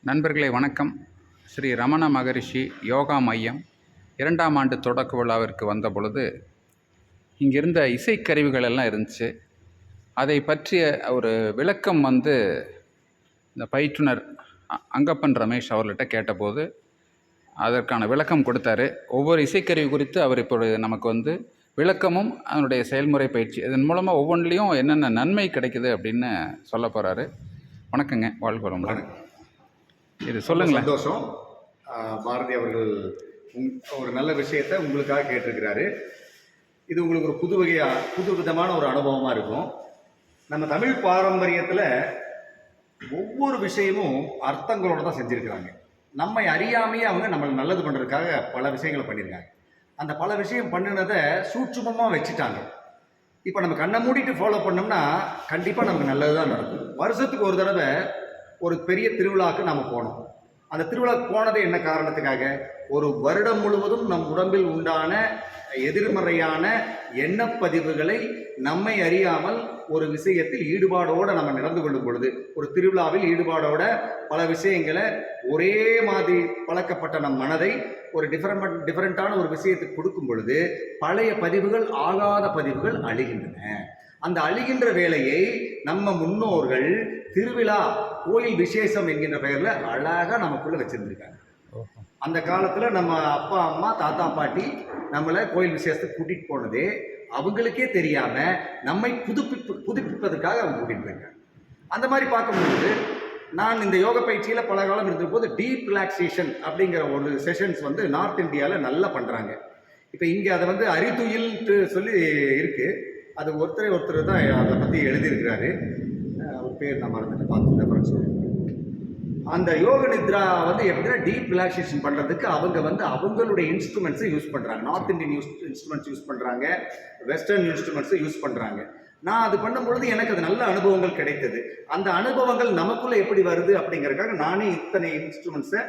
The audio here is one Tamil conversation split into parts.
நண்பர்களே வணக்கம். ஸ்ரீ ரமண மகரிஷி யோகா மையம் 2ஆம் ஆண்டு தொடக்க விழாவிற்கு வந்த பொழுது இங்கிருந்த இசைக்கருவிகள் எல்லாம் இருந்துச்சு. அதை பற்றிய ஒரு விளக்கம் இந்த பயிற்றுனர் அங்கப்பன் ரமேஷ் அவர்கிட்ட கேட்டபோது அதற்கான விளக்கம் கொடுத்தாரு. ஒவ்வொரு இசைக்கருவி குறித்து அவர் இப்போ நமக்கு விளக்கமும் அதனுடைய செயல்முறை பயிற்சி இதன் மூலமாக ஒவ்வொன்றிலையும் என்னென்ன நன்மை கிடைக்குது அப்படின்னு சொல்ல போகிறாரு. வணக்கங்க, வாழ்க வளமுடன். இது சொல்லுங்களேன். சந்தோஷம். பாரதி அவர்கள் ஒரு நல்ல விஷயத்தை உங்களுக்காக கேட்டிருக்கிறாரு. இது உங்களுக்கு ஒரு புது விதமான ஒரு அனுபவமாக இருக்கும். நம்ம தமிழ் பாரம்பரியத்தில் ஒவ்வொரு விஷயமும் அர்த்தங்களோடு தான் செஞ்சுருக்கிறாங்க. நம்மை அறியாமையே அவங்க நம்மளை நல்லது பண்ணுறதுக்காக பல விஷயங்களை பண்ணியிருக்காங்க. அந்த பல விஷயம் பண்ணினதை சூட்சுமமாக வச்சுட்டாங்க. இப்போ நம்ம கண்ணை மூடிட்டு ஃபாலோ பண்ணோம்னா கண்டிப்பாக நமக்கு நல்லது தான் நடக்கும். வருஷத்துக்கு ஒரு தடவை ஒரு பெரிய திருவிழாவுக்கு நாம் போனோம். அந்த திருவிழாவுக்கு போனது என்ன காரணத்துக்காக? ஒரு வருடம் முழுவதும் நம் உடம்பில் உண்டான எதிர்மறையான எண்ணப்பதிவுகளை நம்மை அறியாமல் ஒரு விஷயத்தில் ஈடுபாடோடு நம்ம நடந்து கொள்ளும் பொழுது, ஒரு திருவிழாவில் ஈடுபாடோட பல விஷயங்களை ஒரே மாதிரி பழக்கப்பட்ட நம் மனதை ஒரு டிஃபரெண்டான ஒரு விஷயத்துக்கு கொடுக்கும் பொழுது பழைய பதிவுகள், ஆகாத பதிவுகள் அழிகின்றன. அந்த அழிகின்ற வேலையை நம்ம முன்னோர்கள் திருவிழா, கோயில் விசேஷம் என்கின்ற பெயரில் அழகாக நமக்குள்ளே வச்சுருந்துருக்காங்க. அந்த காலத்தில் நம்ம அப்பா அம்மா தாத்தா பாட்டி நம்மளை கோயில் விசேஷத்துக்கு கூட்டிகிட்டு போனதே அவங்களுக்கே தெரியாமல் நம்மை புதுப்பிப்பதற்காக அவங்க கூட்டிகிட்டு போயிருக்காங்க. அந்த மாதிரி பார்க்கும்போது நான் இந்த யோக பயிற்சியில் பல காலம் இருந்தபோது டீப் ரிலாக்ஸேஷன் அப்படிங்கிற ஒரு செஷன்ஸ் நார்த் இந்தியாவில் நல்லா பண்ணுறாங்க. இப்போ இங்கே அதை அரிதுயில்ட்டு சொல்லி இருக்குது. அது ஒருத்தர் தான் அதை பற்றி எழுதியிருக்கிறாரு. ஒரு பேர் நான் மறந்துட்டு பார்த்து சொல்லுங்கள். அந்த யோக நித்ரா எப்படின்னா டீப் ரிலாக்ஸேஷன் பண்ணுறதுக்கு அவங்களுடைய இன்ஸ்ட்ருமெண்ட்ஸை யூஸ் பண்ணுறாங்க. நார்த் இந்தியன் இன்ஸ்ட்ருமெண்ட்ஸ் யூஸ் பண்ணுறாங்க, வெஸ்டர்ன் இன்ஸ்ட்ருமெண்ட்ஸை யூஸ் பண்ணுறாங்க. நான் அது பண்ணும்பொழுது எனக்கு அது நல்ல அனுபவங்கள் கிடைத்தது. அந்த அனுபவங்கள் நமக்குள்ளே எப்படி வருது அப்படிங்கிறதுக்காக நானே இத்தனை இன்ஸ்ட்ருமெண்ட்ஸை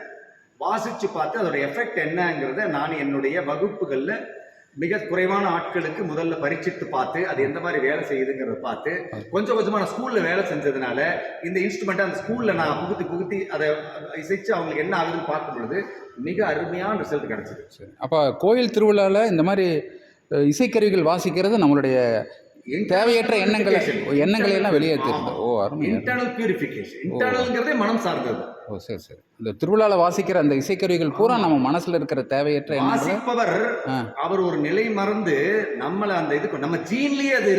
வாசித்து பார்த்து அதோட எஃபெக்ட் என்னங்கிறத நான் என்னுடைய வகுப்புகளில் மிக குறைவான ஆட்களுக்கு முதல்ல பரீட்சித்து பார்த்து அது எந்த மாதிரி வேலை செய்யுதுங்கிறத பார்த்து கொஞ்சம் கொஞ்சமாக நான் ஸ்கூலில் வேலை செஞ்சதுனால இந்த இன்ஸ்ட்ருமெண்ட்டை அந்த ஸ்கூலில் நான் புகுத்தி அதை இசைச்சு அவங்களுக்கு என்ன ஆகுதுன்னு பார்க்கும் பொழுது மிக அருமையான ரிசல்ட் கிடச்சிது. சரி, அப்போ கோயில் திருவிழாவில் இந்த மாதிரி இசைக்கருவிகள் வாசிக்கிறது நம்மளுடைய தேவையற்ற எண்ணங்களை எல்லாம் வெளியேற்றிருந்தது. அருமை. Internal purification. இன்டர்னல்ங்கிறதே மனம் சார்ந்தது. சரி. இந்த திருவிழாவில் வாசிக்கிற அந்த இசைக்கருவிகள் பூரா நம்ம மனசுல இருக்கிற தேவையற்ற வாசிப்பவர் அவர் ஒரு நிலை மறந்து நம்மளை அந்த இதுக்கு நம்ம ஜீன்லயே அது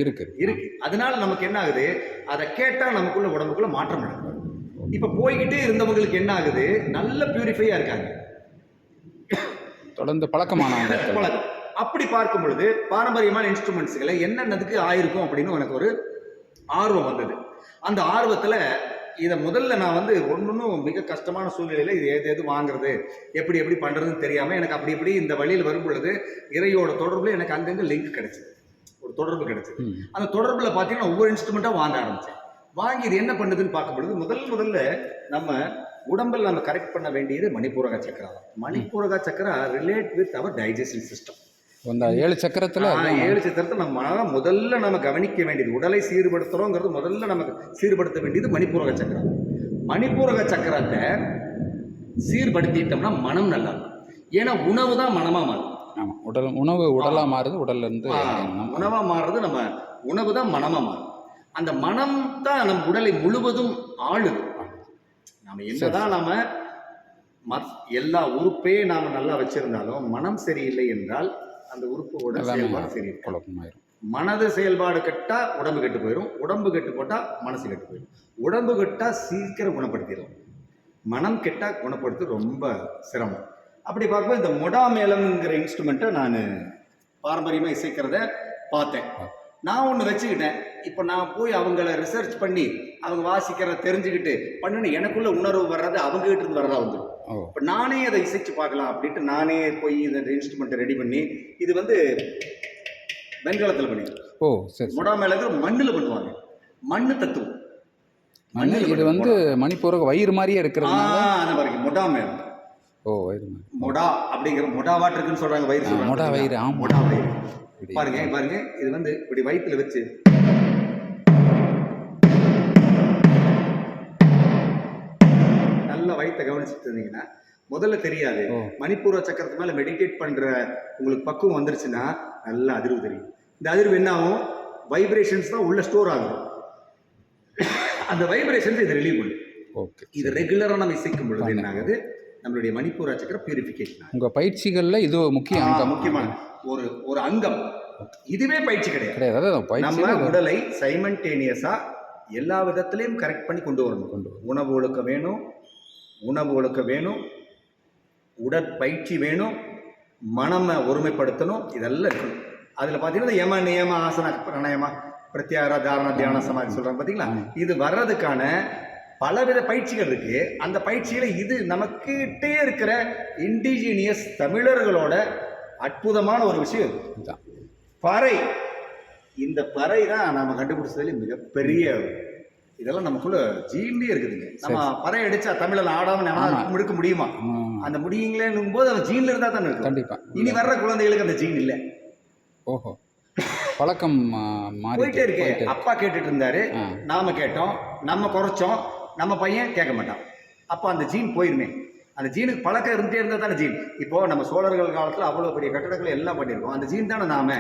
இருக்கு. அதனால நமக்கு என்ன ஆகுது? அதை கேட்டா நமக்குள்ள உடம்புக்குள்ள மாற்றம் நடக்குது. இப்ப போய்கிட்டே இருந்தவங்களுக்கு என்ன ஆகுது? நல்ல பியூரிஃபையா இருக்காங்க, தொடர்ந்து பழக்கம். அப்படி பார்க்கும் பொழுது பாரம்பரியமான இன்ஸ்ட்ருமெண்ட்ஸ்களை என்னென்னதுக்கு ஆயிருக்கும் அப்படின்னு எனக்கு ஒரு ஆர்வம் வந்தது. அந்த ஆர்வத்தில் இதை முதல்ல நான் ஒன்றும் மிக கஷ்டமான சூழ்நிலையில் இது எது வாங்குறது, எப்படி பண்ணுறதுன்னு தெரியாமல் எனக்கு அப்படி இந்த வழியில் வரும் பொழுது இறையோட தொடர்பில் எனக்கு அங்கங்கே லிங்க் கிடைச்சிது, ஒரு தொடர்பு கிடைச்சிது. அந்த தொடர்பில் பார்த்தீங்கன்னா ஒவ்வொரு இன்ஸ்ட்ருமெண்ட்டாக வாங்க ஆரம்பித்தேன். வாங்கி இது என்ன பண்ணுதுன்னு பார்க்கும் பொழுது முதல்ல நம்ம உடம்பில் நம்ம கரெக்ட் பண்ண வேண்டியது மணிப்பூரக சக்கரா தான். Manipuraka chakra relate with our digestive system. அந்த 7 சக்கரத்தில் நம்ம முதல்ல நம்ம கவனிக்க வேண்டியது, உடலை சீர்படுத்துறோங்கிறது முதல்ல நமக்கு சீர்படுத்த வேண்டியது மணிப்பூரக சக்கரம். மணிப்பூரக சக்கரத்தை சீர்படுத்திட்டோம்னா மனம் நல்லா இருக்கும். ஏன்னா உணவு தான் மனமாக மாறும். ஆமாம், உணவு உடலாக மாறுது, உடல்ல இருந்து உணவாக மாறுறது. நம்ம உணவு தான் மனமாக மாறும். அந்த மனம் தான் நம் உடலை முழுவதும் ஆளுது. நம்ம என்னதான் நாம எல்லா உறுப்பே நாம நல்லா வச்சிருந்தாலும் மனம் சரியில்லை என்றால் அந்த உறுப்போட செயல்பாடு சரி குழப்பமாயிரும். மனது செயல்பாடு கெட்டா உடம்பு கெட்டு போயிடும், உடம்பு கெட்டு போட்டா மனசு கெட்டு போயிடும். உடம்பு கெட்டா சீக்கிரம் குணப்படுத்திடும், மனம் கெட்டா குணப்படுத்த ரொம்ப சிரமம். அப்படி பார்க்கும்போது இந்த மொடா மேளம்ங்கிற இன்ஸ்ட்ருமெண்ட்டை நான் பாரம்பரியமாக இசைக்கிறத பார்த்தேன். நான் ஒன்று வச்சுக்கிட்டேன். இப்போ நான் போய் அவங்கள ரிசர்ச் பண்ணி அவங்க வாசிக்கிறத தெரிஞ்சுக்கிட்டு பண்ணுன்னு எனக்குள்ள உணர்வு வர்றது அவங்ககிட்ட இருந்து வர்றதா வந்துடும். இப்போ நானே அதை இசைச்சு பார்க்கலாம் அப்படின்ட்டு நானே போய் இந்த இன்ஸ்ட்ருமெண்ட்டை ரெடி பண்ணி இது வெண்கலத்தில் பண்ணி மொடா மேளம் மண்ணில் பண்ணுவாங்க. மண்ணு தத்துவம் இது மணிப்பூரக வயிறு மாதிரியே இருக்கிறது. அந்த மாதிரி மொடா மேளம். வயிறு மொடா அப்படிங்கிற மொடா வாட்டருக்குன்னு சொல்றாங்க. வயிறு சொல்றாங்க. மொடா வயிறு. மொடா வயிறு பாருங்க இது இப்படி வயிற்றுல வச்சு நல்லா வயிற்ற கவனிச்சுட்டு இருந்தீங்கன்னா முதல்ல தெரியாது. மணிப்பூர்வ சக்கரத்து மேல மெடிடேட் பண்ற உங்களுக்கு பக்குவம் வந்துருச்சுன்னா நல்லா அதிர்வு தெரியும். இந்த அதிர்வு என்ன ஆகும்? வைப்ரேஷன்ஸ் தான் உள்ள ஸ்டோர் ஆகுது. அந்த வைப்ரேஷன்ஸ் இதை ரிலீவ் பண்ணும். ஓகே. இது ரெகுலரா நம்ம இசைக்கும் பொழுது என்ன ஆகுது? நம்மளுடைய மணிப்பூர சக்கர பியூரிஃபிகேஷன். உங்க பயிற்சிகள்ல இது முக்கியமான ஒரு அங்கம். இதுவே பயிற்சி கிடையாது. நம்ம உடலை சைமல்டேனியஸா எல்லா விதத்திலையும் கரெக்ட் பண்ணி கொண்டு வரணும். உணவு ஒழுக்கம் வேணும், உடற்பயிற்சி வேணும், மனமை ஒருமைப்படுத்தணும், இதெல்லாம் இருக்கணும். அதில் பார்த்தீங்கன்னா யம நியம ஆசன பிரணயமா பிரத்யார தாரண தியான சமாதி சொல்கிறாங்க பார்த்தீங்களா? இது வர்றதுக்கான பலவித பயிற்சிகள் இருக்கு. அந்த பயிற்சிகளை இது நமக்கிட்டே இருக்கிற இண்டிஜினியஸ் தமிழர்களோட அற்புதமான ஒரு விஷயம் பறை. இந்த பறை தான் நம்ம கண்டுபிடிச்சதுல மிகப்பெரிய இதெல்லாம் நமக்குள்ள ஜீன்லயே இருக்குதுங்க. நம்ம பறை அடிச்சா தமிழில் ஆடாம முடுக்க முடியுமா? அந்த முடியுங்களேன்னும் போது அந்த ஜீன்ல இருந்தா தான் இருக்கு. கண்டிப்பா. இனி வர்ற குழந்தைகளுக்கு அந்த ஜீன் இல்லை. ஓஹோ, பழக்கம் போயிட்டே இருக்கு. அப்பா கேட்டுட்டு இருந்தாரு, நாம கேட்டோம், நம்ம குறைச்சோம், நம்ம பையன் கேட்க மாட்டான். அப்போ அந்த ஜீன் போயிருமே. அந்த ஜீனுக்கு பழக்கம் இருந்துட்டே இருந்தா தானே ஜீன். இப்போ நம்ம சோழர்கள் காலத்துல அவ்வளவு பெரிய கட்டடங்களை எல்லாம் பண்ணியிருக்கோம். அந்த ஜீன் தானே நாம.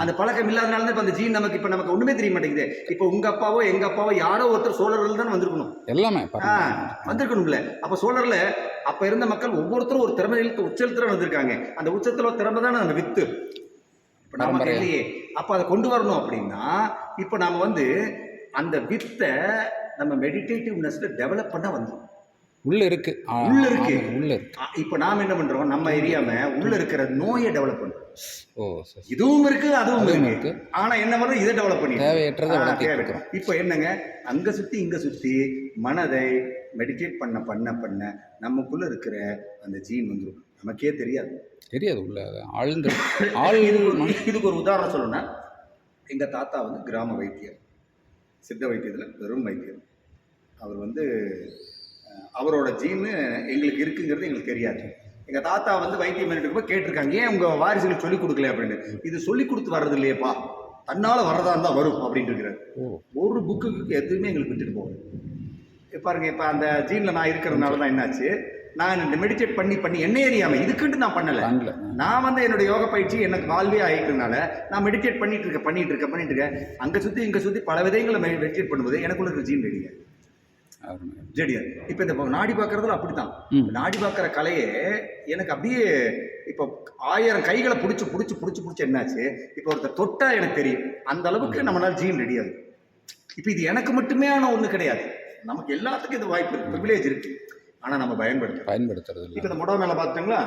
அந்த பழக்கம் இல்லாதனால தான் இப்போ அந்த ஜீன் நமக்கு ஒண்ணுமே தெரிய மாட்டேங்குது. இப்போ உங்க அப்பாவோ எங்க அப்பாவோ யாரோ ஒருத்தர் சோழர்கள் தானே வந்திருக்கணும். எல்லாமே வந்திருக்கணும்ல. அப்ப சோழர்ல அப்ப இருந்த மக்கள் ஒவ்வொருத்தரும் ஒரு திறமைகளுக்கு உச்சத்துல வந்திருக்காங்க. அந்த உச்சத்துல திறமை தானே அந்த வித்து. இப்ப நமக்கு இல்லையே. அப்ப அதை கொண்டு வரணும் அப்படின்னா இப்ப நாம அந்த வித்தை நம்ம மெடிடேட்டிவ்னஸ்ல டெவலப் பண்ண வந்தோம். உள்ள இருக்கு. இப்ப நாம என்ன பண்றோம்? நம்ம எரியாம உள்ள இருக்கிற நோயை டெவலப் பண்றோம். இதுவும் இருக்கு, அதுவும் இருக்கு. ஆனா என்ன பண்றோம்? இதை டெவலப் பண்ணி தேவையற்றதை இப்ப என்னங்க, அங்க சுத்தி இங்க சுத்தி மனதை மெடிடேட் பண்ண நமக்குள்ள இருக்கிற அந்த ஜீன் வந்துடும். நமக்கே தெரியாது உள்ள ஆழ்ந்து. இதுக்கு ஒரு உதாரணம் சொல்லணும்னா, எங்க தாத்தா கிராம வைத்தியர், சித்த வைத்தியத்தில் வெறும் வைத்தியர். அவர் அவரோட ஜீனு எங்களுக்கு இருக்குங்கிறது எங்களுக்கு தெரியாது. எங்கள் தாத்தா வைத்தியம் பண்ணிட்டு கேட்டிருக்காங்க, ஏன் உங்கள் வாரிசுகளுக்கு சொல்லிக் கொடுக்கல அப்படின்னு. இது சொல்லிக் கொடுத்து வர்றது இல்லையப்பா, தன்னால் வர்றதா இருந்தால் வரும் அப்படின்ட்டு இருக்கிறார். ஒரு புக்குக்கு எதுவுமே எங்களுக்கு விட்டுட்டு போகுது. பாருங்க, இப்போ அந்த ஜீனில் நான் இருக்கிறதுனால தான் என்னாச்சு, நான் மெடிடேட் பண்ணி என்ன ஏறியாமல் இதுக்குன்ட்டு நான் பண்ணலை. நான் என்னோட யோக பயிற்சி எனக்கு வாழ்வே ஆகிட்டதுனால நான் மெடிடேட் பண்ணிட்டு இருக்கேன். அங்கே சுற்றி இங்கே சுற்றி பல விதங்களை மெடிடேட் பண்ணும்போது எனக்குள்ள இருக்கிற ஜீன் ரெடியா. இப்போ இந்த நாடி பார்க்கறதுல அப்படித்தான். நாடி பார்க்குற கலையே எனக்கு அப்படியே இப்போ 1000 கைகளை பிடிச்சி என்னாச்சு, இப்போ ஒருத்தர் தொட்டா எனக்கு தெரியும். அந்த அளவுக்கு நம்மளால ஜீன் ரெடியாது. இப்போ இது எனக்கு மட்டுமே ஆன ஒன்று கிடையாது, நமக்கு எல்லாத்துக்கும் இது வாய்ப்பு இருக்கு, ப்ரிவிலேஜ் இருக்கு. ஆனால் நம்ம பயன்படுத்துறது. இப்போ இந்த முடம் மேலே பார்த்துட்டீங்களா,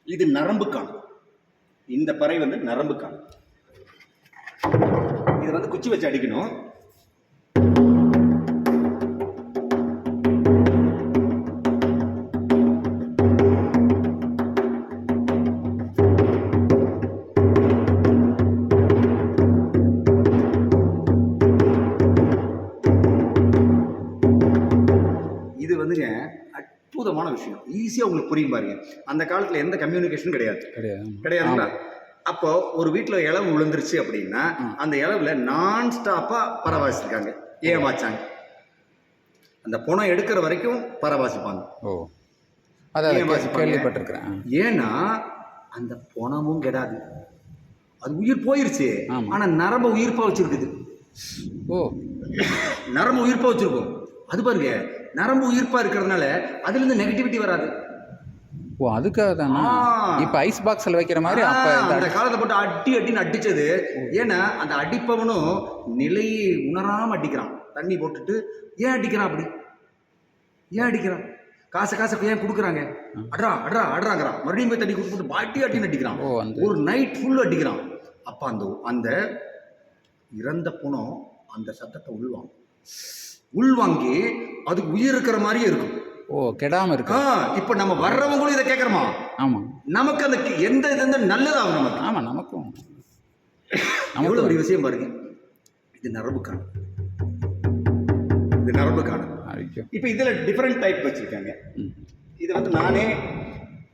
இது நரம்புக்கான. இந்த பறை நரம்புக்கான. இதை குச்சி வச்சு அடிக்கணும். அற்புதமான விஷயம். ஈஸியா உங்களுக்கு புரியும் பாருங்க. அந்த காலத்துல எந்த கம்யூனிகேஷன் கிடையாதுங்களா? அப்போ ஒரு வீட்டுல இளவு விழுந்துருச்சு அப்படின்னா அந்த இளவுல நான் ஸ்டாப்பா பரவாசிருக்காங்க, ஏமாச்சாங்க. அந்த பணம் எடுக்கிற வரைக்கும் பரவாசிப்பாங்க. ஏன்னா அந்த பணமும் கெடாது, அது உயிர் போயிருச்சு. ஆனா நரம்பு உயிர்ப்பா வச்சிருக்குது. நரம்பு உயிர்ப்பா வச்சிருக்கும். அது பாருங்க, நரம்பு உயிர்ப்பா இருக்கிறதுனால அதுல இருந்து நெகட்டிவிட்டி வராது. அதுக்காக தான் இப்ப ஐஸ் பாக்ஸ்ல வைக்கிற மாதிரி அந்த காலத்தை போட்டு அடின்னு அடிச்சது. ஏன்னா அந்த அடிப்பவனும் நிலையை உணராம அடிக்கிறான். தண்ணி போட்டுட்டு ஏன் அடிக்கிறான்? அப்படி ஏன் அடிக்கிறான்? காசை ஏன் கொடுக்குறாங்க? அட்ராங்கிறான். மறுபடியும் போய் தண்ணி கொடுத்துட்டு அடின்னு அடிக்கிறான். ஒரு நைட் ஃபுல்லு அடிக்கிறான். அப்ப அந்த இறந்த புணம் அந்த சத்தத்தை உள்வாங்கி அதுக்கு உயிர் இருக்கிற மாதிரியே இருக்கும். கெடாம இருக்கு. இப்ப நம்ம வர்றவங்களும் இதை கேட்கறோமா? ஆமா. நமக்கு அந்த எந்த இது நல்லதாகும் நமக்கு. ஆமா, நமக்கும் எவ்வளவு ஒரு விஷயம் பாருங்க. இது நரம்புக்கான. இப்ப இதுல டிஃபரெண்ட் டைப் வச்சிருக்காங்க. இது நானே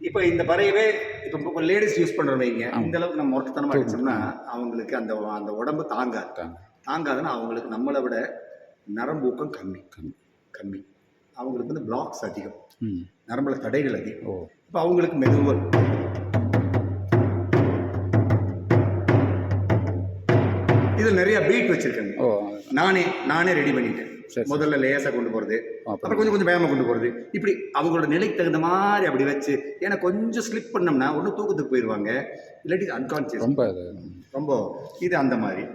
இப்ப இந்த பறையவே இப்ப லேடிஸ் யூஸ் பண்றவங்க இந்த அளவுக்கு நம்ம மொட்டத்தனமா அடிச்சோம்னா அவங்களுக்கு அந்த உடம்பு தாங்காதுன்னா அவங்களுக்கு நம்மளை விட நரம்பு ஊக்கம் கம்மி. அவங்களுக்கு வந்து பிளாக்ஸ் அதிகம், ம். நரம்புல தடைகள் அதிகம். ஓ. இப்போ அவங்களுக்கு மெதுவாக இதில் நிறைய பீட் வச்சுருக்காங்க. ஓ. நானே ரெடி பண்ணிட்டேன். சரி. முதல்ல லேசாக கொண்டு போகிறது, அப்புறம் அப்புறம் கொஞ்சம் வேகமாக கொண்டு போகிறது, இப்படி அவங்களோட நிலைக்கு தகுந்த மாதிரி அப்படி வச்சு. ஏன்னா கொஞ்சம் ஸ்லிப் பண்ணோம்னா ஒன்றும் தூக்கத்துக்கு போயிடுவாங்க, இல்லாட்டி அன்கான்சியஸ் ரொம்ப ரொம்ப இது அந்த மாதிரி.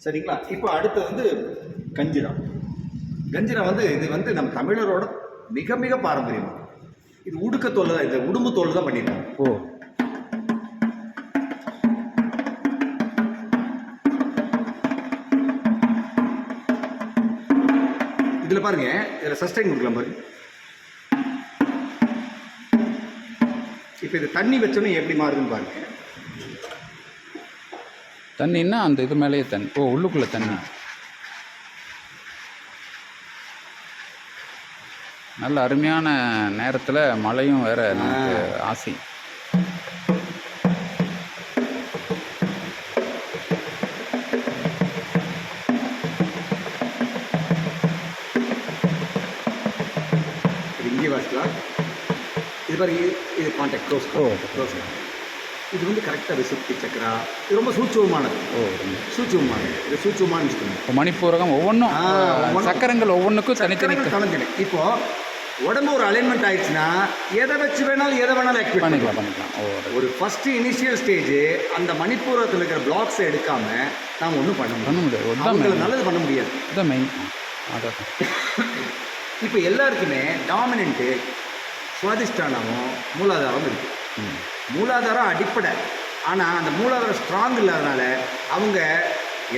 சரிங்களா? இப்போ அடுத்து வந்து கஞ்சிரா. கஞ்சிரா வந்து இது வந்து நம்ம தமிழரோட மிக மிக பாரம்பரியம். இது உடுக்கத்தோல் தான், இந்த உடும்பு தோல் தான் பண்ணியிருக்காங்க. ஓ. இதில் பாருங்க, இதில் சஸ்டைன் கொடுக்கலாம் பாருங்க. இப்போ இது தண்ணி வச்சோன்னே எப்படி மாறுதுன்னு பாருங்க. தண்ணின்னா அந்த இது மேலேயே தண்ணி. ஓ, உள்ளுக்குள்ளே தண்ணி. நல்ல அருமையான நேரத்தில் மழையும் வேற நமக்கு ஆசை. இங்கே வாசிக்கலாம். இது பாருங்க, இது கான்டாக்ட் க்ளோஸ். ஓ. க்ளோஸ். இது வந்து கரெக்டாக விசுப்தி சக்கரா. இது ரொம்ப சூட்சமானது. ஓ. சூட்சமானது. இது சூட்சமானு வச்சுக்கோங்க. இப்போ மணிப்பூரகம் ஒவ்வொன்றும் சக்கரங்கள் ஒவ்வொன்றுக்கும் தனித்தனி கலந்துனு. இப்போ உடம்பு ஒரு அலைன்மெண்ட் ஆயிடுச்சுன்னா எதை வச்சு வேணாலும் ஆக்டிவேட் பண்ணிக்கலாம். ஓ. ஒரு ஃபர்ஸ்ட் இனிஷியல் ஸ்டேஜ் அந்த மணிப்பூரத்தில் இருக்கிற பிளாக்ஸை எடுக்காம நாம் ஒன்றும் பண்ண முடியாது. நல்லது பண்ண முடியாது. இதுதான் மெயின். அதான் இப்போ எல்லாருக்குமே டாமினன்ட்டு சுவாதிஷ்டானமும் மூலாதாரம் இருக்குது. மூலாதாரம் அடிப்படை. ஆனால் அந்த மூலாதாரம் ஸ்ட்ராங் இல்லாதனால அவங்க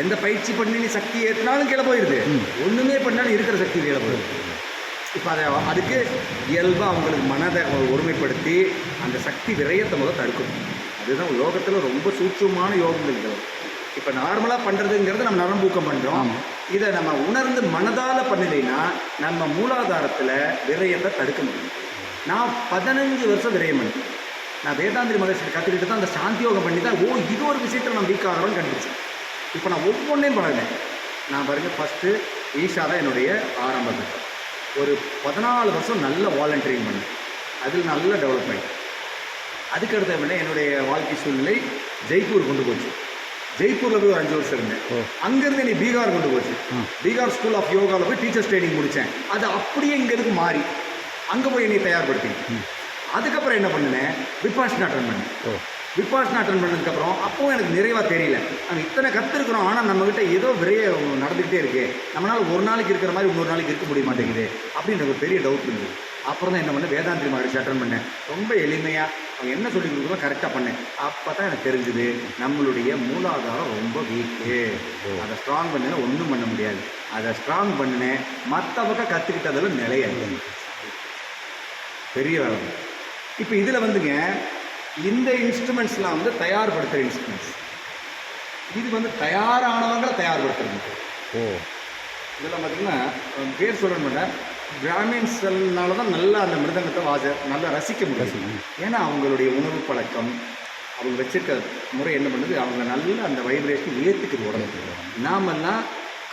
எந்த பயிற்சி பண்ணி சக்தி ஏற்றினாலும் கீழே போயிடுது, ஒன்றுமே பண்ணாலும் இருக்கிற சக்தி கீழே போயிடுது. இப்போ அதுக்கு இயல்பாக அவங்களுக்கு மனதை ஒருமைப்படுத்தி அந்த சக்தி விரயத்தை முதல் தடுக்கணும். அதுதான் யோகத்தில் ரொம்ப சூட்சமான யோகங்கள். இப்போ நார்மலாக பண்ணுறதுங்கிறது நம்ம நரம்பூக்கம் பண்ணுறோம். இதை நம்ம உணர்ந்து மனதால் பண்ணலைன்னா நம்ம மூலாதாரத்தில் விரயத்தை தடுக்க முடியும். நான் 15 வருஷம் விரயம் பண்ணேன். நான் வேதாந்திரி மகர்ஷி கற்றுக்கிட்டு தான் அந்த சாந்தி யோகம் பண்ணி தான் இது ஒரு விஷயத்தில் நான் வீக் ஆகிறோன்னு கண்டுபிடிச்சேன். இப்போ நான் ஒவ்வொன்றையும் பழகினேன். நான் பாருங்கள், ஃபஸ்ட்டு ஈஷா தான் என்னுடைய ஆரம்ப கட்டம். ஒரு 14 வருஷம் நல்ல வாலண்டியரிங் பண்ணேன். அதில் நல்ல டெவலப் ஆகிட்டேன். அதுக்கடுத்த என்னுடைய வாழ்க்கை சூழ்நிலை ஜெய்ப்பூர் கொண்டு போச்சு. ஜெய்ப்பூரில் போய் ஒரு 5 வருஷம் இருந்தேன். அங்கேருந்து என்னை பீகார் கொண்டு போச்சு. பீகார் ஸ்கூல் ஆஃப் யோகாவில் போய் டீச்சர்ஸ் ட்ரைனிங் முடித்தேன். அது அப்படியே இங்கேருந்து மாறி அங்கே போய் என்னை தயார்படுத்தி அதுக்கப்புறம் என்ன பண்ணினேன், விபாஷனா அட்டன் பண்ணேன். விபாஷனா அட்டன் பண்ணதுக்கப்புறம் அப்போவும் எனக்கு நிறைவாக தெரியல. நாங்கள் இத்தனை கற்றுருக்குறோம், ஆனால் நம்மக்கிட்ட ஏதோ விரைய நடந்துக்கிட்டே இருக்கு, நம்மளால் ஒரு நாளைக்கு இருக்கிற மாதிரி இன்னொரு நாளைக்கு இருக்க முடிய மாட்டேங்குது அப்படின்னு எனக்கு ஒரு பெரிய டவுட் இருந்தது. அப்புறம் தான் என்ன பண்ணேன், வேதாந்திரி மகரிஷி அட்டன் பண்ணேன். ரொம்ப எளிமையாக அவங்க என்ன சொல்லி கொடுக்குறோம் கரெக்டாக பண்ணேன். அப்போ தான் எனக்கு தெரிஞ்சுது நம்மளுடைய மூலாதாரம் ரொம்ப வீக்கு. அதை ஸ்ட்ராங் பண்ணினா ஒன்றும் பண்ண முடியாது. அதை ஸ்ட்ராங் பண்ணினேன். மற்ற பக்கம் கற்றுக்கிட்டதில் நிலையாது பெரிய வேலை. இப்போ இதில் வந்துங்க இந்த இன்ஸ்ட்ருமெண்ட்ஸ்லாம் வந்து தயார்படுத்துகிற இன்ஸ்ட்ருமெண்ட்ஸ். இது வந்து தயாரானவங்களை தயார்படுத்துறது. இதெல்லாம் பார்த்திங்கன்னா பேர் சொல்ல மாட்டேன், பிராமின்ஸ்னால தான் நல்லா அந்த மிருதங்கத்தை நல்லா ரசிக்க முடியும். ஏன்னா அவங்களுடைய உணவு பழக்கம், அவங்க வச்சிருக்க முறை என்ன பண்ணுது, அவங்க நல்லா அந்த வைப்ரேஷன் ஏற்றுக்குது உடம்புக்கு. நாமெல்லாம்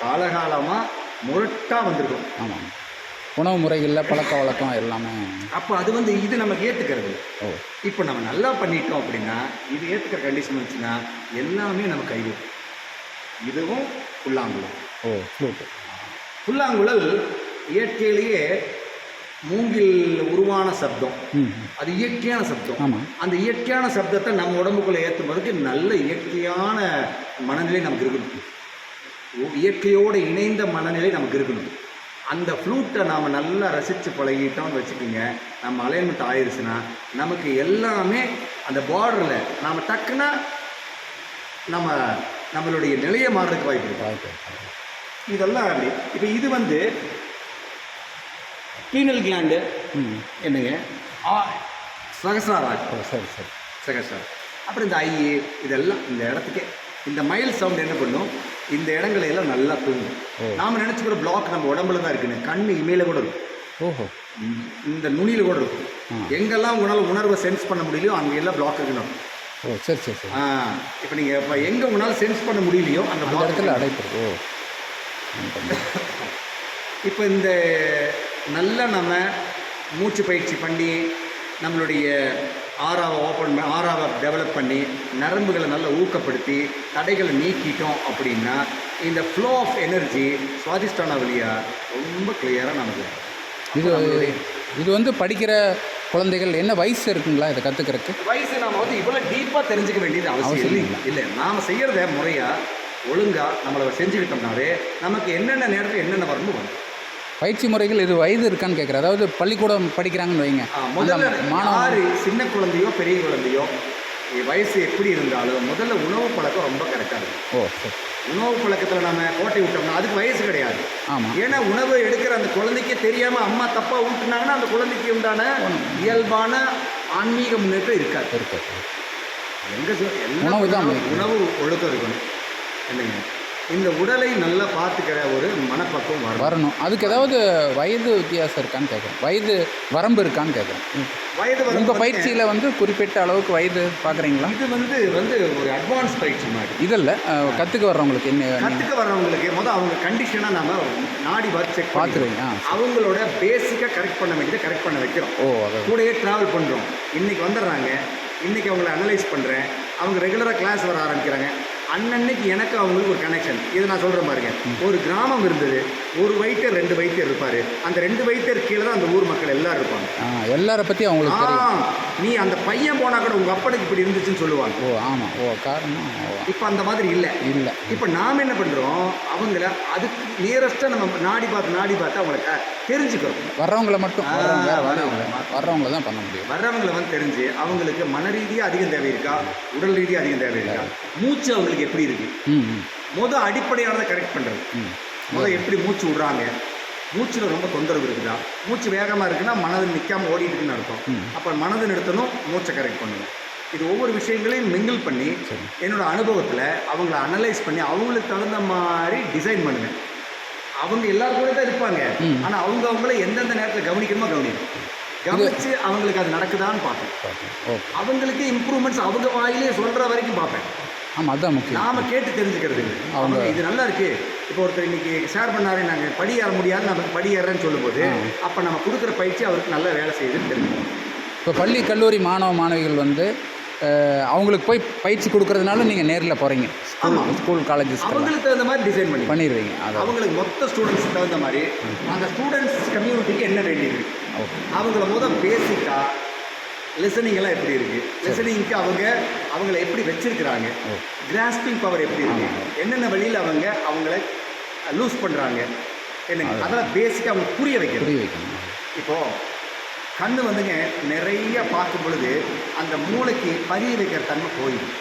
காலகாலமாக முரட்டாக வந்திருக்கோம். ஆமாம், உணவு முறைகளில் பழக்க வழக்கம் எல்லாமே. அப்போ அது வந்து இது நமக்கு ஏற்றுக்கிறது. இப்போ நம்ம நல்லா பண்ணிட்டோம் அப்படின்னா இது ஏற்றுக்கிற கண்டிஷன் வந்துச்சுன்னா எல்லாமே நம்ம கைவிடும். இதுவும் புல்லாங்குழல். புல்லாங்குழல் இயற்கையிலேயே மூங்கில் உருவான சப்தம். அது இயற்கையான சப்தம். அந்த இயற்கையான சப்தத்தை நம்ம உடம்புக்குள்ளே ஏற்றும் போதுக்கு நல்ல இயற்கையான மனநிலை நமக்கு இருக்கணும். இயற்கையோடு இணைந்த மனநிலை நமக்கு இருக்கணும். அந்த ஃப்ளூட்டை நாம் நல்லா ரசித்து பழகிட்டோம்னு வச்சுக்கோங்க, நம்ம அலைன்மெண்ட் ஆயிடுச்சுன்னா நமக்கு எல்லாமே அந்த பார்டரில் நாம் டக்குன்னா நம்மளுடைய நிலையை மாறுறதுக்கு வாய்ப்பு இருக்கு. இதெல்லாம் அப்படி. இப்போ இது வந்து பீனல் கிளாண்டு என்னங்க, சகசிராராஜ். சகசிராராஜ். அப்புறம் இந்த ஐ, இதெல்லாம் இந்த இடத்துக்கே இந்த மைல் சவுண்ட் என்ன பண்ணும், இந்த இடங்களை எல்லாம் நல்லா தூங்கும். நாம் நினச்சிக்கிற பிளாக் நம்ம உடம்புல தான் இருக்குன்னு, கண்ணு இமையில கூட இருக்கும், இந்த நுனியில் கூட இருக்கும். எங்கெல்லாம் உங்களால் உணர்வை சென்ஸ் பண்ண முடியலையோ அங்கெல்லாம் பிளாக் இருக்கணும். இப்போ நீங்கள் இப்போ எங்கே உங்களால் சென்ஸ் பண்ண முடியலையோ அந்த பிளாக் இடத்துல அடைப்பு. இப்போ இந்த நல்ல நம்ம மூச்சு பயிற்சி பண்ணி நம்மளுடைய ஆறாவை டெவலப் பண்ணி நரம்புகளை நல்லா ஊக்கப்படுத்தி தடைகளை நீக்கிட்டோம் அப்படின்னா இந்த ஃப்ளோ ஆஃப் எனர்ஜி சுவாதிஷ்டான வழியாக ரொம்ப கிளியராக நமக்கு இது இது வந்து படிக்கிற குழந்தைகள் என்ன வயசு இருக்குங்களா இதை கற்றுக்கிறதுக்கு? வயசு நாம் வந்து இவ்வளோ டீப்பாக தெரிஞ்சுக்க வேண்டியது அவசியம் இல்லைங்களா? இல்லை, நாம் செய்கிறத முறையாக ஒழுங்காக நம்மளை செஞ்சுக்கிட்டோம்னாவே நமக்கு என்னென்ன நேரத்தில் என்னென்ன வரணும் வரும். பயிற்சி முறைகள் இது வயது இருக்கான்னு கேட்குறேன். அதாவது பள்ளிக்கூடம் படிக்கிறாங்கன்னு வைங்க, முதல்ல மாணவ யார் சின்ன குழந்தையோ பெரிய குழந்தையோ வயசு எப்படி இருந்தாலும் முதல்ல உணவு பழக்கம் ரொம்ப கரெக்டாக இருக்கும். ஓ சரி. உணவு பழக்கத்தில் நம்ம கோட்டை விட்டோம்னா அதுக்கு வயசு கிடையாது. ஆமாம். ஏன்னா உணவு எடுக்கிற அந்த குழந்தைக்கே தெரியாமல் அம்மா தப்பாக ஊட்டுனாங்கன்னா அந்த குழந்தைக்கு உண்டான இயல்பான ஆன்மீக முன்னேற்றம் இருக்காது. உணவு தான் உணவு ஒழுக்கம் இருக்கணும் இல்லைங்க. இந்த உடலை நல்லா பார்த்துக்கிற ஒரு மனப்பக்குவம் வரணும். அதுக்கு ஏதாவது வயது வித்தியாசம் இருக்கான்னு கேட்குறேன், வயது வரம்பு இருக்கான்னு கேட்குறேன். வயது வரம்பு உங்கள் பயிற்சியில் வந்து குறிப்பிட்ட அளவுக்கு வயது பார்க்குறீங்களா? இது வந்து ஒரு அட்வான்ஸ் பயிற்சி மாதிரி. இதில் கற்றுக்க வர்றவங்களுக்கு என்ன கற்றுக்க வர்றவங்களுக்கு அவங்க கண்டிஷனாக நம்ம நாடி பார்த்து செக் பார்த்துருவீங்க. அவங்களோட பேசிக்காக கரெக்ட் பண்ண வேண்டியதை கரெக்ட் பண்ண வைக்கிறோம். கூடயே ட்ராவல் பண்ணுறோம். இன்றைக்கி வந்துடுறாங்க, இன்றைக்கி அவங்கள அனலைஸ் பண்ணுறேன், அவங்க ரெகுலராக கிளாஸ் வர ஆரம்பிக்கிறாங்க. அன்னன்னைக்கு எனக்கு அவங்களுக்கு ஒரு கனெக்ஷன். இது நான் சொல்கிறேன் பாருங்க, ஒரு கிராமம் இருந்தது, ஒரு வைத்தியர் 2 வைத்தியர் இருப்பார். அந்த 2 வைத்தியர் கீழே தான் அந்த ஊர் மக்கள் எல்லாரும் இருப்பாங்க. எல்லாரை பற்றி அவங்களுக்கு தெரியும். நீ அந்த பையன் போனால் கூட உங்கள் அப்பனுக்கு இப்படி இருந்துச்சுன்னு சொல்லுவாங்க. ஓ ஆமாம். ஓ காரணம். இப்போ அந்த மாதிரி இல்லை. இப்போ நாம் என்ன பண்ணுறோம், அவங்கள அதுக்கு நியரஸ்ட்டாக நம்ம நாடி பார்த்து அவங்கள தெரிஞ்சுக்கிறோம். வர்றவங்களை மட்டும் வர்றவங்கள தான் பண்ண முடியும். வர்றவங்களை வந்து தெரிஞ்சு அவங்களுக்கு மன ரீதியாக அதிகம் தேவை இருக்கா, உடல் ரீதியாக அதிகம் தேவை இருக்கா, மூச்சு அவங்களுக்கு எப்படி இருக்கு, அடிப்படையானதை கரெக்ட் பண்ணுறது. எப்படி மூச்சு விடுறாங்க, மூச்சில் ரொம்ப தொந்தரவு இருக்குதா, மூச்சு வேகமாக இருக்குன்னா மனது நிற்காமல் ஓடிட்டு இருக்குன்னு அர்த்தம். அப்போ மனதை நிறுத்தணும், மூச்சை கரெக்ட் பண்ணணும். இது ஒவ்வொரு விஷயங்களையும் மிங்கிள் பண்ணி என்னோட அனுபவத்தில் அவங்கள அனலைஸ் பண்ணி அவங்களுக்கு தகுந்த மாதிரி டிசைன் பண்ணுவேன். அவங்க எல்லாரும் கூட தான் இருப்பாங்க, ஆனால் அவங்கள எந்தெந்த நேரத்தில் கவனிக்கணுமோ கவனிச்சு அவங்களுக்கு அது நடக்குதான்னு பார்ப்பேன். அவங்களுக்கு இம்ப்ரூவ்மெண்ட்ஸ் அவங்க வாயிலே சொல்கிற வரைக்கும் பார்ப்பேன். ஆமாம், அதுதான் முக்கியம். நாம் கேட்டு தெரிஞ்சுக்கிறது இல்லை. அவங்க இது நல்லா இருக்குது, இப்போ ஒருத்தர் இன்றைக்கி ஷேர் பண்ணாரு, நாங்கள் படி ஏற முடியாது, நம்ம படி ஏறேன்னு சொல்லும்போது அப்போ நம்ம கொடுக்குற பயிற்சி அவருக்கு நல்லா வேலை செய்யுதுன்னு தெரிஞ்சுக்கணும். இப்போ பள்ளி கல்லூரி மாணவர்கள் வந்து அவங்களுக்கு போய் பயிற்சி கொடுக்கறதுனால நீங்கள் நேரில் போகிறீங்க. ஸ்கூல் காலேஜஸ் அவங்களுக்கு தகுந்த மாதிரி டிசைன் பண்ணிடுவீங்க. அவங்களுக்கு மொத்த ஸ்டூடெண்ட்ஸ் தகுந்த மாதிரி அந்த ஸ்டூடெண்ட்ஸ் கம்யூனிட்டிக்கு என்ன வேண்டியது, அவங்கள பேசிக்காக லிசனிங்கெல்லாம் எப்படி இருக்குது, லிசனிங்க்கு அவங்கள எப்படி வச்சிருக்கிறாங்க, கிராஸ்பிங் பவர் எப்படி இருக்குது, என்னென்ன வழியில் அவங்கள லூஸ் பண்ணுறாங்க, என்னங்க அதெல்லாம் பேசிக்காக அவங்க புரிய வைக்கணும். இப்போது கண்ணு வந்துங்க நிறைய பார்க்கும் பொழுது அந்த மூளைக்கு பதிய வைக்கிற தன்மை போயிடும்.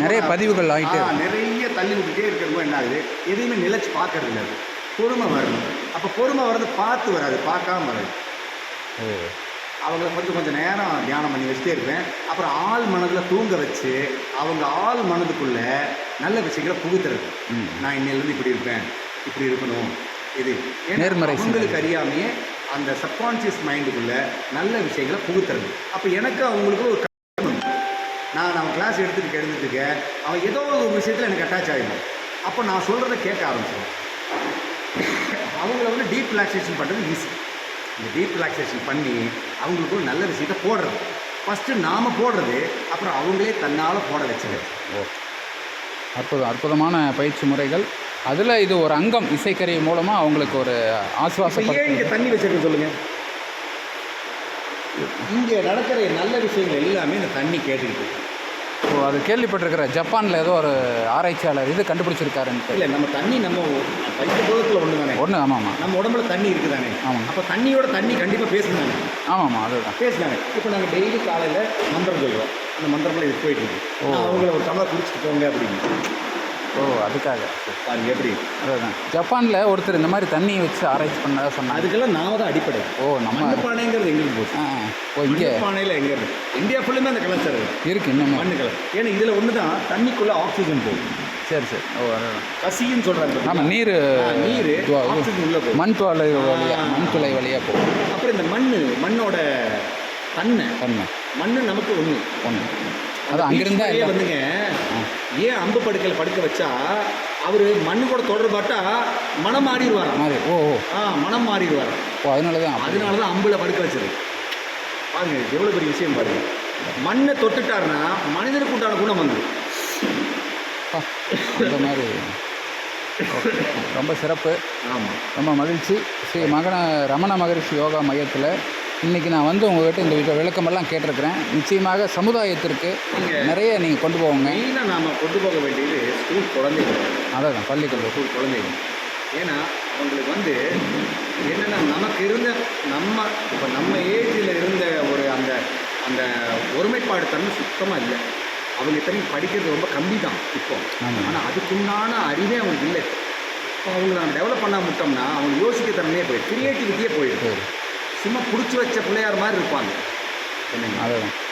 நிறைய பதிவுகள் ஆகிட்டு நிறைய தள்ளி விட்டுட்டே இருக்கிறவங்க என்ன ஆகுது, எதையுமே நிலைச்சு பார்க்கறது இல்லை. பொறுமை வரணும். அப்போ பொறுமை வர்றது பார்த்து வராது, பார்க்காம வராது. அவங்கள கொஞ்சம் நேரம் தியானம் பண்ணி வச்சுட்டே இருப்பேன். அப்புறம் ஆள் மனதில் தூங்க வச்சு அவங்க ஆள் மனதுக்குள்ளே நல்ல விஷயங்களை புகுத்துறது. நான் இன்னிலேருந்து இப்படி இருப்பேன், இப்படி இருக்கணும், இது நேர்மறை. அவங்களுக்கு அறியாமையே அந்த சப்கான்ஷியஸ் மைண்டுக்குள்ளே நல்ல விஷயங்களை புகுத்துறது. அப்போ எனக்கு அவங்களுக்கு ஒரு நான் கிளாஸ் எடுத்துட்டு அவன் ஏதோ ஒரு விஷயத்தில் எனக்கு அட்டாச் ஆகிடும். அப்போ நான் சொல்கிறத கேட்க ஆரம்பிச்சிடும். அவங்கள வந்து டீப் ரிலாக்ஸேஷன் பண்ணுறது ஈஸி. இந்த டீப் ரிலாக்ஸேஷன் பண்ணி அவங்களுக்கு ஒரு நல்ல விஷயத்தை போடுறது. ஃபஸ்ட்டு நாம் போடுறது, அப்புறம் அவங்களே தன்னால் போட வச்சுருது. அற்புதமான பயிற்சி முறைகள். அதில் இது ஒரு அங்கம். இசைக்கருவி மூலமாக அவங்களுக்கு ஒரு ஆசுவாசம். ஏன் இங்கே தண்ணி வச்சுருக்கேன்னு சொல்லுங்கள். இங்கே நடக்கிற நல்ல விஷயங்கள் எல்லாமே இந்த தண்ணி கேட்டுக்கிட்டு. ஸோ அது கேள்விப்பட்டிருக்கிற ஜப்பானில் ஏதோ ஒரு ஆராய்ச்சியாளர் இது கண்டுபிடிச்சிருக்காருன்ட்டு. இல்லை, நம்ம தண்ணி நம்ம பஞ்சபூதத்தில் ஒன்று தானே. ஆமாம். நம்ம உடம்புல தண்ணி இருக்குது தானே. ஆமாம். அப்போ தண்ணியோட தண்ணி கண்டிப்பாக பேசுனாங்க. ஆமாம், அதுதான் பேசுனாங்க. இப்போ நாங்கள் டெய்லி காலையில் மந்திரம் சொல்லுவோம். அந்த மந்திரம்லாம் இது போயிட்டுருக்கு. அவங்கள ஒரு டம்ளர் குடிச்சிட்டு போங்க அப்படின்னு. அதுக்காக அது எப்படி அதுதான் ஜப்பானில் ஒருத்தர் இந்த மாதிரி தண்ணி வச்சு ஆராய்ச்சி பண்ணதாக சொன்னாங்க. அதுக்கெல்லாம் நாம தான் அடிப்படை. நம்ம பானைங்கிறது எங்களுக்கு போச்சு. இங்கே பானையில் எங்கே இருக்குது, இந்தியா ஃபுல்லுமே அந்த கலாச்சாரம் இருக்குது. இன்னும் மண்ணு கலர். ஏன்னா இதில் ஒன்று தான் தண்ணிக்குள்ளே ஆக்சிஜன் போகும். சரி. கசின்னு சொல்கிறாங்க. ஆமாம், நீர் ஆக்சிஜன் உள்ளே போகும். மண் துளை வழியாக போகும். அப்புறம் இந்த மண்ணோட தன்மை மண் நமக்கு ஒன்று. அது அங்கிருந்தா வந்துங்க. ஏன் அம்பு படுக்கையில் படுக்க வச்சா அவர் மண்ணு கூட தொடர்பாட்டா மனம் மாறிடுவாராம். மாதிரி ஓ ஓ மனம் மாறிடுவாராம். ஓ அதனால தான் அதனால தான் அம்புல படுக்க வச்சது. பாருங்க எவ்வளோ பெரிய விஷயம் பாருங்க. மண்ணை தொட்டுட்டாருன்னா மனிதனுக்கு உண்டான குணம் வந்து அந்த மாதிரி. ரொம்ப சிறப்பு. ஆமாம், ரொம்ப மகிழ்ச்சி. ஸ்ரீ ரமண மகரிஷி யோகா மையத்தில் இன்றைக்கி நான் வந்து உங்கள்கிட்ட இந்த விளக்கமெல்லாம் கேட்டிருக்கிறேன். நிச்சயமாக சமுதாயத்திற்கு நிறைய நீங்கள் கொண்டு போவாங்க. மெயினாக நாம் கொண்டு போக வேண்டியது ஸ்கூல் குழந்தைகள். அதான் பள்ளிக்கல்வி ஸ்கூல் குழந்தைகள். ஏன்னா அவங்களுக்கு வந்து என்னென்னா நமக்கு இருந்த இப்போ நம்ம ஏஜில் இருந்த ஒரு அந்த அந்த ஒருமைப்பாடு தன்மை சுத்தமாக இல்லை. அவங்க இத்தனையும் படிக்கிறது ரொம்ப கம்மி தான் இப்போ. ஆனால் அதுக்குண்டான அறிவே அவங்களுக்கு இல்லை. இப்போ அவங்கள நம்ம டெவலப் பண்ண விட்டோம்னா அவங்க யோசிக்க தன்மையே போயிடும், கிரியேட்டிவிட்டியே போயிடும். சும்மா பிடிச்சி வச்ச பிள்ளையார் மாதிரி இருப்பாங்க.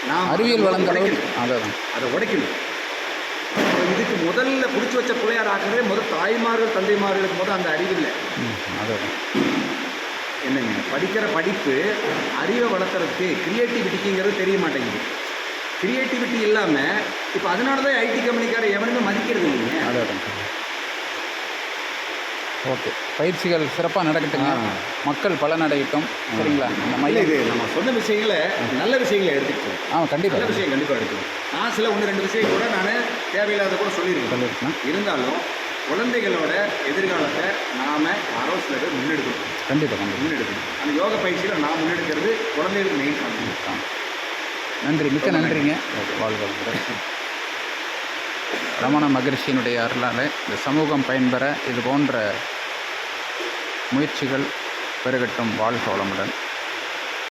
நான் அறிவியல் வளர்ந்த அதை உடைக்கணும். இதுக்கு முதல்ல பிடிச்சி வச்ச பிள்ளையார் ஆக்குறதே தாய்மார்கள் தந்தைமார்களுக்கு அந்த அறிவு இல்லை. என்னங்க படிக்கிற படிப்பு அறிவை வளர்த்துறதுக்கு கிரியேட்டிவிட்டிங்கிறது தெரிய மாட்டேங்குது. கிரியேட்டிவிட்டி இல்லாமல் இப்போ அதனால தான் ஐடி கம்பெனிக்கார எவனுமே மதிக்கிறது இல்லைங்க. ஓகே, பயிற்சிகள் சிறப்பாக நடக்கட்டுங்க, மக்கள் பலனடையட்டும். சரிங்களா? இது நம்ம சொன்ன விஷயங்களை நல்ல விஷயங்களை எடுத்துக்கிட்டோம். கண்டிப்பாக நல்ல விஷயம் கண்டிப்பாக எடுத்துக்கணும். நான் சில 1-2 விஷயம் கூட நான் தேவையில்லாத கூட சொல்லியிருக்கேன். இருந்தாலும் குழந்தைகளோட எதிர்காலத்தை நாம் யாரோ சில பேர் முன்னெடுக்கணும். கண்டிப்பாக முன்னெடுக்கணும். அந்த யோக பயிற்சியில் நான் முன்னெடுக்கிறது குழந்தைகளுக்கு மெயின் பண்ணணும். நன்றி, மிக்க நன்றிங்க. வாழ்க. ரமண மகரிஷியினுடைய அருளால் இந்த சமூகம் பயன்பெற இது போன்ற முயற்சிகள் பெருகட்டும். வாழ்க வளமுடன்.